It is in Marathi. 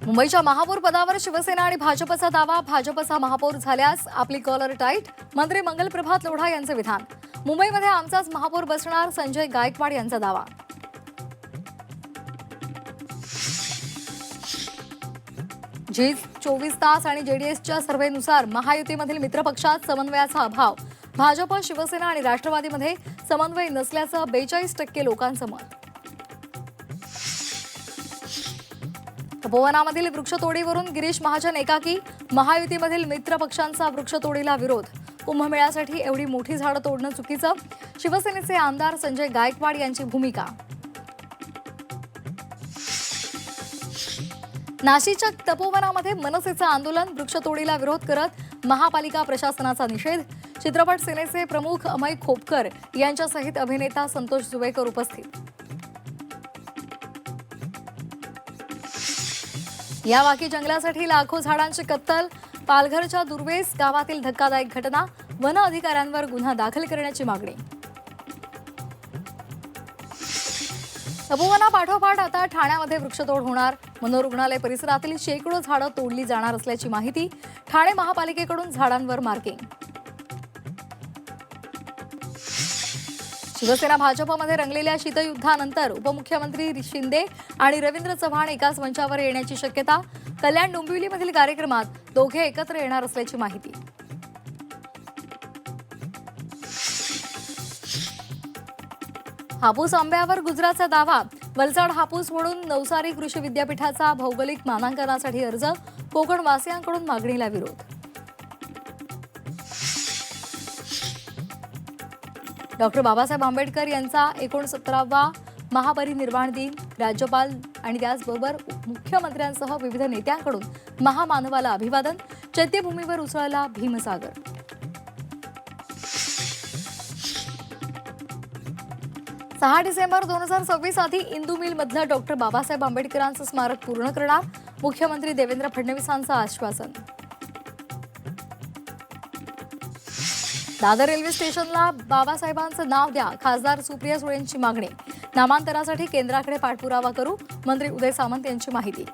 मुंबईच्या महापौर पदावर शिवसेना आणि भाजपचा दावा. भाजपचा महापौर झाल्यास आपली कॉलर टाईट. मंत्री मंगलप्रभात लोढा यांचे विधान. मुंबईमध्ये आमचाच महापौर बसणार, संजय गायकवाड यांचा दावा. झी 24 तास आणि जेडीएसच्या सर्व्हेनुसार महायुतीमधील मित्रपक्षात समन्वयाचा अभाव. भाजप, शिवसेना आणि राष्ट्रवादीमध्ये समन्वय नसल्याचं 42% लोकांचं मत. तपोवनामधील वृक्षतोडीवरून गिरीश महाजन एकाकी. महायुतीमधील मित्रपक्षांचा वृक्षतोडीला विरोध. कुंभमेळ्यासाठी एवढी मोठी झाडं तोडणं चुकीचं. शिवसेनेचे आमदार संजय गायकवाड यांची भूमिका. नाशिकच्या तपोवनामध्ये मनसेचं आंदोलन. वृक्षतोडीला विरोध करत महापालिका प्रशासनाचा निषेध. चित्रपट सेनेचे प्रमुख अमय खोपकर यांच्यासहित अभिनेता संतोष जुवेकर उपस्थित. या वाकी जंगलासाठी लाखो झाडांची कत्तल. पालघरच्या दुर्वेस गावातील धक्कादायक घटना. वन अधिकाऱ्यांवर गुन्हा दाखल करण्याची मागणी. तपोवना पाठोपाठ आता ठाण्यामध्ये वृक्षतोड होणार. मनोरुग्णालय परिसरातील शेकडो झाडं तोडली जाणार असल्याची माहिती. ठाणे महापालिकेकडून झाडांवर मार्किंग. शिवसेना भाजपमध्ये रंगलेल्या शीतयुद्धानंतर उपमुख्यमंत्री शिंदे आणि रवींद्र चव्हाण एकाच मंचावर येण्याची शक्यता. कल्याण डोंबिवलीमधील कार्यक्रमात दोघे एकत्र येणार असल्याची माहिती. हापूस आंब्यावर गुजरातचा दावा. वलसाड हापूस म्हणून नवसारी कृषी विद्यापीठाचा भौगोलिक मानांकनासाठी अर्ज. कोकणवासियांकडून मागणीला विरोध. डॉक्टर बाबासाहेब आंबेडकर यांचा 69वा महापरिनिर्वाण दिन. राज्यपाल आणि त्याचबरोबर मुख्यमंत्र्यांसह विविध नेत्यांकडून महामानवाला अभिवादन. चैत्यभूमीवर उसळला भीमसागर. 6 डिसेंबर 2026 आधी इंदू मिलमधलं डॉक्टर बाबासाहेब आंबेडकरांचं स्मारक पूर्ण करणार. मुख्यमंत्री देवेंद्र फडणवीसांचं आश्वासन. दादर रेल्वे स्टेशनला बाबासाहेबांचं नाव द्या. खासदार सुप्रिया सुळेंची मागणी. नामांतरासाठी केंद्राकडे पाठपुरावा करू. मंत्री उदय सामंत यांची माहिती.